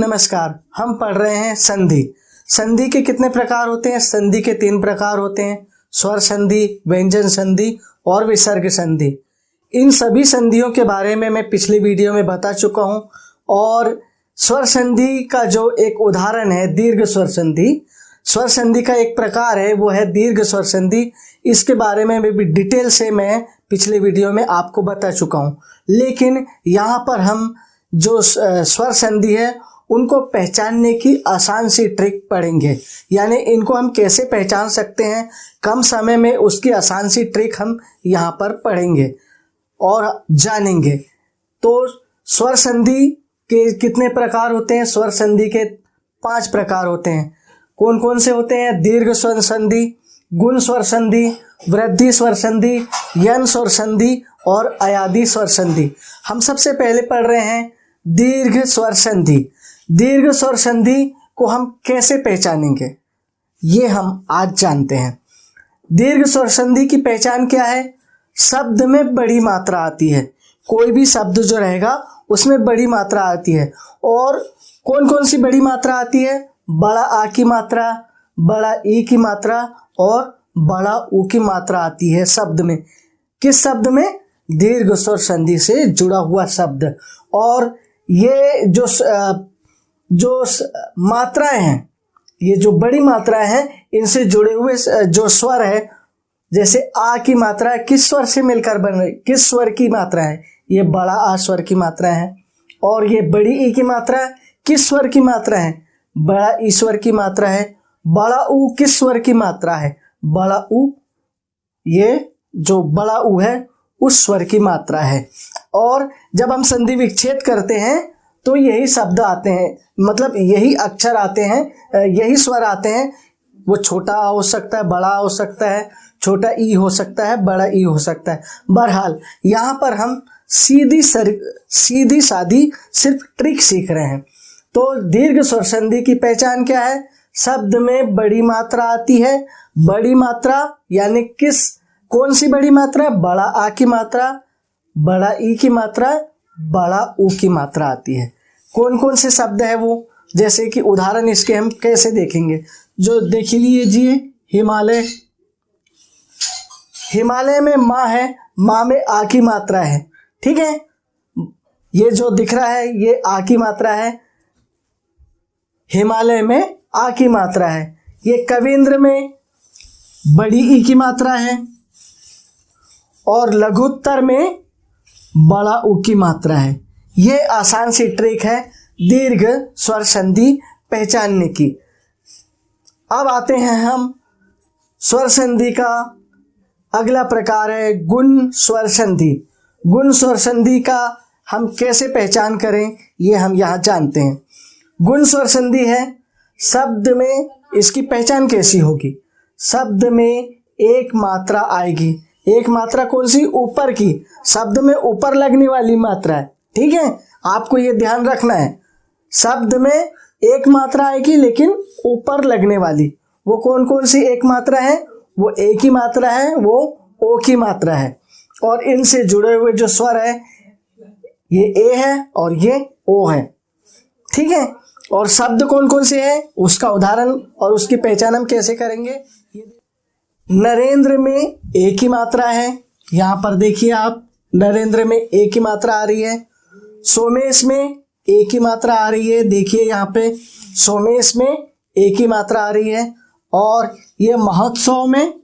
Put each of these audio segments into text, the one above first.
नमस्कार। हम पढ़ रहे हैं संधि। संधि के कितने प्रकार होते हैं? संधि के 3 प्रकार होते हैं, स्वर संधि, व्यंजन संधि और विसर्ग संधि। इन सभी संधियों के बारे में मैं पिछली वीडियो में बता चुका हूं। और स्वर संधि का जो एक उदाहरण है दीर्घ स्वर संधि, स्वर संधि का एक प्रकार है वो है दीर्घ स्वर संधि। इसके बारे में भी डिटेल से मैं पिछले वीडियो में आपको बता चुका हूं। लेकिन यहाँ पर हम जो स्वर संधि है उनको पहचानने की आसान सी ट्रिक पढ़ेंगे, यानी इनको हम कैसे पहचान सकते हैं कम समय में, उसकी आसान सी ट्रिक हम यहाँ पर पढ़ेंगे और जानेंगे। तो स्वर संधि के कितने प्रकार होते हैं? स्वर संधि के 5 प्रकार होते हैं। कौन कौन से होते हैं? दीर्घ स्वर संधि, गुण स्वर संधि, वृद्धि स्वर संधि, यन स्वर संधि और अयादी स्वर संधि। हम सबसे पहले पढ़ रहे हैं दीर्घ स्वर संधि। दीर्घ स्वर संधि को हम कैसे पहचानेंगे ये हम आज जानते हैं। दीर्घ स्वर संधि की पहचान क्या है? शब्द में बड़ी मात्रा आती है। कोई भी शब्द जो रहेगा उसमें बड़ी मात्रा आती है। और कौन कौन सी बड़ी मात्रा आती है? बड़ा आ की मात्रा, बड़ा ई की मात्रा और बड़ा ऊ की मात्रा आती है शब्द में। किस शब्द में? दीर्घ स्वर संधि से जुड़ा हुआ शब्द। और ये जो मात्राएं हैं, ये जो बड़ी मात्राएं हैं, इनसे जुड़े हुए जो स्वर है, जैसे आ की मात्रा किस स्वर से मिलकर बन रही? किस स्वर की मात्रा है? ये बड़ा आ स्वर की मात्रा है। और ये बड़ी ई की मात्रा किस स्वर की मात्रा है? बड़ा ई स्वर की मात्रा है। बड़ा ऊ किस स्वर की मात्रा है? बड़ा ऊ, ये जो बड़ा ऊ है उस स्वर की मात्रा है। और जब हम संधि विच्छेद करते हैं तो यही शब्द आते हैं, मतलब यही अक्षर आते हैं, यही स्वर आते हैं। वो छोटा आ हो सकता है, बड़ा हो सकता है, छोटा ई हो सकता है, बड़ा ई हो सकता है। बहरहाल यहाँ पर हम सीधी सादी सिर्फ ट्रिक सीख रहे हैं। तो दीर्घ स्वर संधि की पहचान क्या है? शब्द में बड़ी मात्रा आती है। बड़ी मात्रा यानी कौन सी बड़ी मात्रा? बड़ा आ की मात्रा, बड़ा ई की मात्रा, बड़ा ऊ की मात्रा आती है। कौन कौन से शब्द है वो? जैसे कि उदाहरण इसके हम कैसे देखेंगे, जो देख लीजिए। हिमालय, हिमालय में माँ है, माँ में आ की मात्रा है, ठीक है। ये जो दिख रहा है ये आ की मात्रा है, हिमालय में आ की मात्रा है। ये कविंद्र में बड़ी ई की मात्रा है और लघुत्तर में बड़ा ऊ की मात्रा है। ये आसान सी ट्रिक है दीर्घ स्वर संधि पहचानने की। अब आते हैं हम स्वर संधि का अगला प्रकार है गुण स्वर संधि। गुण स्वर संधि का हम कैसे पहचान करें ये हम यहाँ जानते हैं। गुण स्वर संधि है शब्द में, इसकी पहचान कैसी होगी? शब्द में एक मात्रा आएगी। एक मात्रा कौन सी? ऊपर की, शब्द में ऊपर लगने वाली मात्रा है, ठीक है। आपको ये ध्यान रखना है, शब्द में एक मात्रा आएगी लेकिन ऊपर लगने वाली। वो कौन कौन सी एक मात्रा है? वो ए की मात्रा है, वो ओ की मात्रा है। और इनसे जुड़े हुए जो स्वर है ये ए है और ये ओ है, ठीक है। और शब्द कौन कौन से हैं उसका उदाहरण और उसकी पहचान हम कैसे करेंगे? नरेंद्र में ए की मात्रा है, यहाँ पर देखिए आप, नरेंद्र में ए की मात्रा आ रही है। सोमेश में ए की मात्रा आ रही है, देखिए यहाँ पे सोमेश में ए की मात्रा आ रही है। और ये महोत्सव में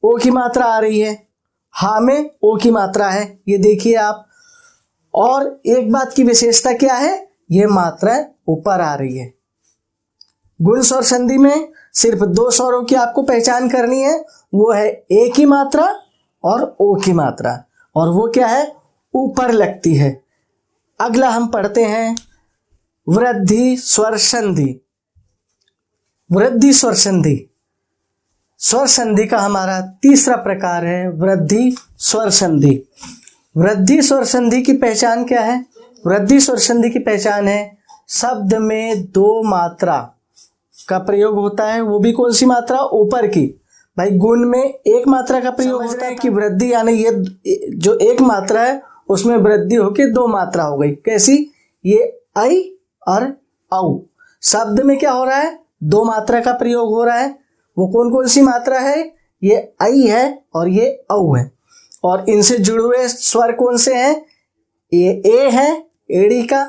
ओ की मात्रा आ रही है, हा में ओ की मात्रा है, ये देखिए आप। और एक बात की विशेषता क्या है? ये मात्रा ऊपर आ रही है। गुण स्वर संधि में सिर्फ 2 स्वरों की आपको पहचान करनी है, वो है ए की मात्रा और ओ की मात्रा, और वो क्या है? ऊपर लगती है। अगला हम पढ़ते हैं वृद्धि स्वर संधि। वृद्धि स्वर संधि, स्वर संधि का हमारा तीसरा प्रकार है वृद्धि स्वर संधि। वृद्धि स्वर संधि की पहचान क्या है? वृद्धि स्वर संधि की पहचान है शब्द में 2 मात्रा का प्रयोग होता है, वो भी कौन सी मात्रा? ऊपर की। भाई गुण में एक मात्रा का प्रयोग होता है कि वृद्धि, यानी ये जो एक मात्रा है उसमें वृद्धि होकर 2 मात्रा हो गई। कैसी? ये ऐ और औ। शब्द में क्या हो रहा है, दो मात्रा का प्रयोग हो रहा है। वो कौन कौन सी मात्रा है, ये ऐ है और ये औ है। और इनसे जुड़े हुए स्वर कौन से हैं, ये ए है एड़ी का,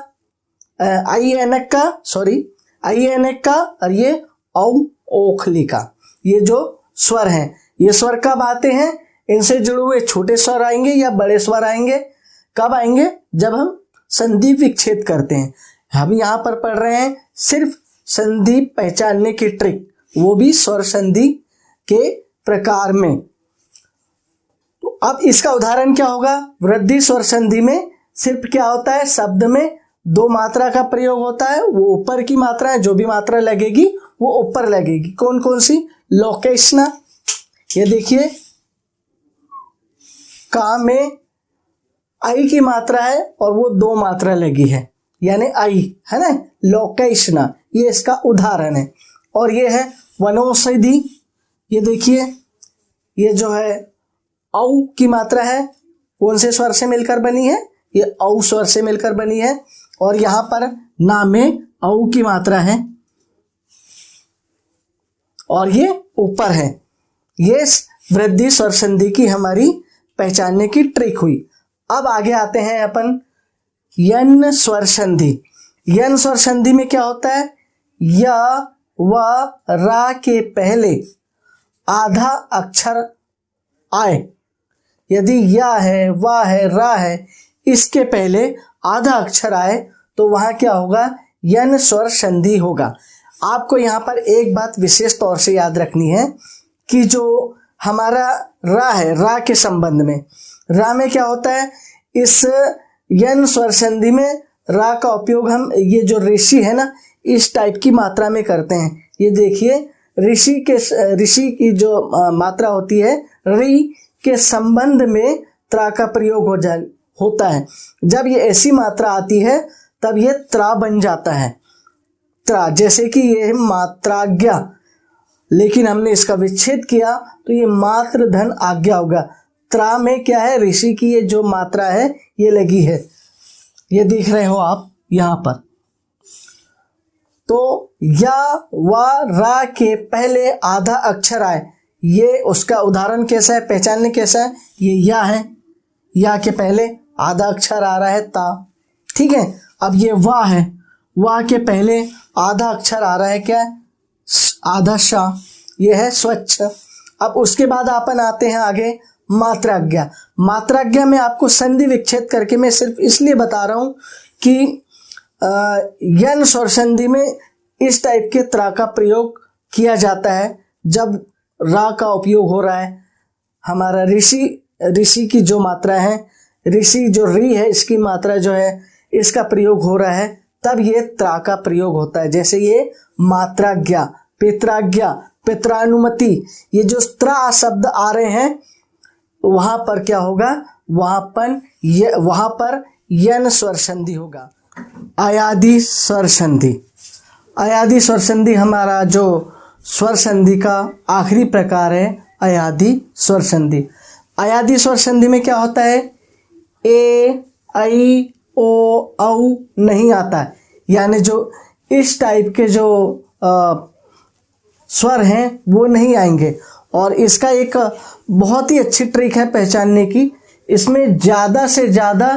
आई एनक का, सॉरी आई एनक का, और ये औ ओखली का। ये जो स्वर हैं, ये स्वर कब आते हैं, इनसे जुड़े हुए छोटे स्वर आएंगे या बड़े स्वर आएंगे, कब आएंगे, जब हम संधि विच्छेद करते हैं। हम यहाँ पर पढ़ रहे हैं सिर्फ संधि पहचानने की ट्रिक, वो भी स्वर संधि के प्रकार में। तो अब इसका उदाहरण क्या होगा, वृद्धि स्वर संधि में सिर्फ क्या होता है, शब्द में दो मात्रा का प्रयोग होता है। वो ऊपर की मात्रा है, जो भी मात्रा लगेगी वो ऊपर लगेगी। कौन कौन सी, लोकेशना, ये देखिए का में आई की मात्रा है और वो दो मात्रा लगी है, यानी आई है ना, लोकेशना, ये इसका उदाहरण है। और ये है वनौषधि, ये देखिए ये जो है औ की मात्रा है, कौन से स्वर से मिलकर बनी है, ये औ स्वर से मिलकर बनी है। और यहां पर ना में औ की मात्रा है और ये ऊपर है। ये वृद्धि स्वर संधि की हमारी पहचानने की ट्रिक हुई। अब आगे आते हैं अपन यन स्वर संधि। यन स्वर संधि में क्या होता है, य व रा के पहले आधा अक्षर आए। यदि या है, वा है, रा है, इसके पहले आधा अक्षर आए तो वहां क्या होगा, यन स्वर संधि होगा। आपको यहाँ पर एक बात विशेष तौर से याद रखनी है कि जो हमारा रा है, रा के संबंध में, रा में क्या होता है, इस यन स्वर संधि में रा का उपयोग हम ये जो ऋषि है ना, इस टाइप की मात्रा में करते हैं। ये देखिए ऋषि की जो मात्रा होती है, री के संबंध में त्रा का प्रयोग होता है। जब ये ऐसी मात्रा आती है तब ये त्रा बन जाता है, त्रा, जैसे कि ये है मात्राज्ञा, लेकिन हमने इसका विच्छेद किया तो ये मात्र धन आज्ञा होगा। त्रा में क्या है, ऋषि की ये जो मात्रा है ये लगी है, ये देख रहे हो आप यहां पर। तो या व रा के पहले आधा अक्षर आए, ये उसका उदाहरण कैसा है, पहचानने कैसा है, ये या है, या के पहले आधा अक्षर आ रहा है ता, ठीक है। अब ये वा है, वा के पहले आधा अक्षर आ रहा है क्या, आधा शा, ये है स्वच्छ। अब उसके बाद अपन आते हैं आगे मात्राज्ञा। मात्राज्ञा में आपको संधि विच्छेद करके मैं सिर्फ इसलिए बता रहा हूं कि यन स्वर संधि में इस टाइप के त्रा का प्रयोग किया जाता है जब रा का उपयोग हो रहा है। हमारा ऋषि की जो मात्रा है, ऋषि जो री है, इसकी मात्रा जो है, इसका प्रयोग हो रहा है, तब ये त्रा का प्रयोग होता है। जैसे ये मात्राज्ञा, पित्राज्ञा, पित्रानुमति, ये जो त्रा शब्द आ रहे हैं वहां पर क्या होगा, वहां पर यन स्वर संधि होगा। अयादि स्वर संधि। अयादि स्वर संधि हमारा जो स्वर संधि का आखिरी प्रकार है, अयादि स्वर संधि। अयादि स्वर संधि में क्या होता है, ए, ऐ, ओ, औ नहीं आता है, यानी जो इस टाइप के जो स्वर हैं वो नहीं आएंगे। और इसका एक बहुत ही अच्छी ट्रिक है पहचानने की, इसमें ज़्यादा से ज़्यादा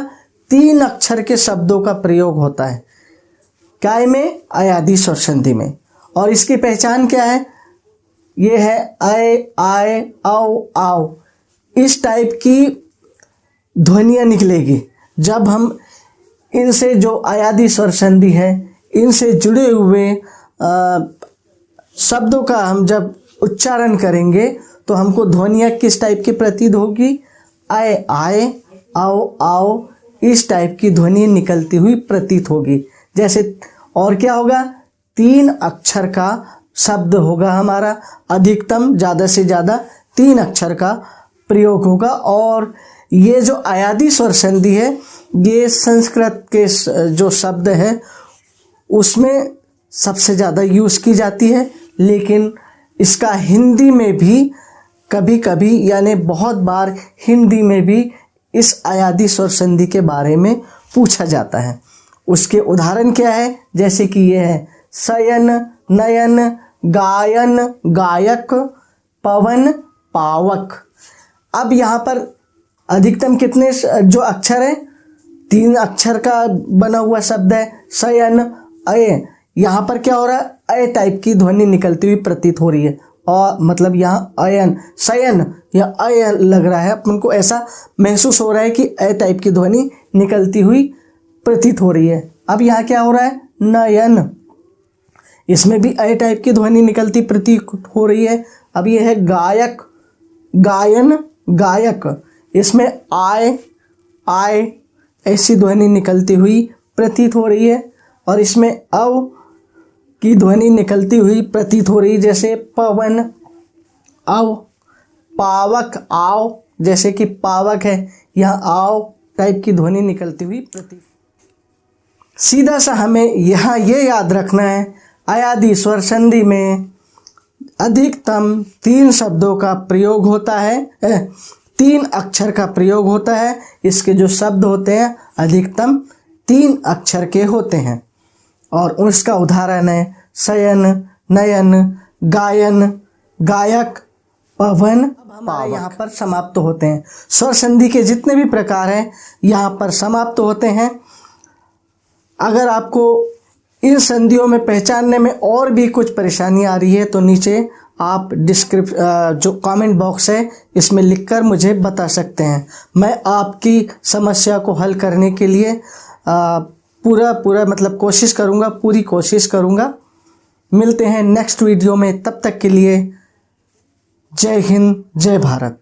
3 अक्षर के शब्दों का प्रयोग होता है, काय में, अयादि स्वर संधि में। और इसकी पहचान क्या है, ये है ऐ, आए, औ, आओ, इस टाइप की ध्वनियाँ निकलेगी जब हम इनसे, जो अयादि स्वर संधि है, इनसे जुड़े हुए शब्दों का हम जब उच्चारण करेंगे तो हमको ध्वनियाँ किस टाइप की प्रतीत होगी, आए, आए, आओ, आओ, इस टाइप की ध्वनि निकलती हुई प्रतीत होगी। जैसे और क्या होगा, 3 अक्षर का शब्द होगा हमारा, अधिकतम ज़्यादा से ज़्यादा 3 अक्षर का प्रयोग होगा। और ये जो अयादि स्वर संधि है, ये संस्कृत के जो शब्द है उसमें सबसे ज़्यादा यूज़ की जाती है, लेकिन इसका हिंदी में भी कभी कभी, यानी बहुत बार हिंदी में भी इस अयादि स्वर संधि के बारे में पूछा जाता है। उसके उदाहरण क्या है, जैसे कि ये है शयन, नयन, गायन, गायक, पवन, पावक। अब यहाँ पर अधिकतम कितने जो अक्षर है, 3 अक्षर का बना हुआ शब्द है शयन, अय। यहाँ पर क्या हो रहा है, अय टाइप की ध्वनि निकलती हुई प्रतीत हो रही है, और मतलब यहाँ अयन, शयन या अय लग रहा है, अपन को ऐसा महसूस हो रहा है कि अय टाइप की ध्वनि निकलती हुई प्रतीत हो रही है। अब यहाँ क्या हो रहा है, नयन, इसमें भी अय टाइप की ध्वनि निकलती प्रतीत हो रही है। अब ये है गायक, गायन, गायक, इसमें आय, आय ऐसी ध्वनि निकलती हुई प्रतीत हो रही है, और इसमें अव की ध्वनि निकलती हुई प्रतीत हो रही है, जैसे पवन, अव। पावक, आव, जैसे कि पावक है, यहाँ आव टाइप की ध्वनि निकलती हुई प्रतीत। सीधा सा हमें यहाँ ये याद रखना है, अयादि स्वर संधि में अधिकतम 3 शब्दों का प्रयोग होता है, 3 अक्षर का प्रयोग होता है। इसके जो शब्द होते हैं अधिकतम 3 अक्षर के होते हैं, और उसका उदाहरण है शयन, नयन, गायन, गायक, पवन, पावक। यहाँ पर समाप्त होते हैं। स्वर संधि के जितने भी प्रकार हैं यहाँ पर समाप्त होते हैं। अगर आपको इन संधियों में पहचानने में और भी कुछ परेशानी आ रही है तो नीचे आप जो कमेंट बॉक्स है इसमें लिखकर मुझे बता सकते हैं। मैं आपकी समस्या को हल करने के लिए पूरा मतलब कोशिश करूँगा, पूरी कोशिश करूँगा। मिलते हैं नेक्स्ट वीडियो में, तब तक के लिए जय हिंद, जय भारत।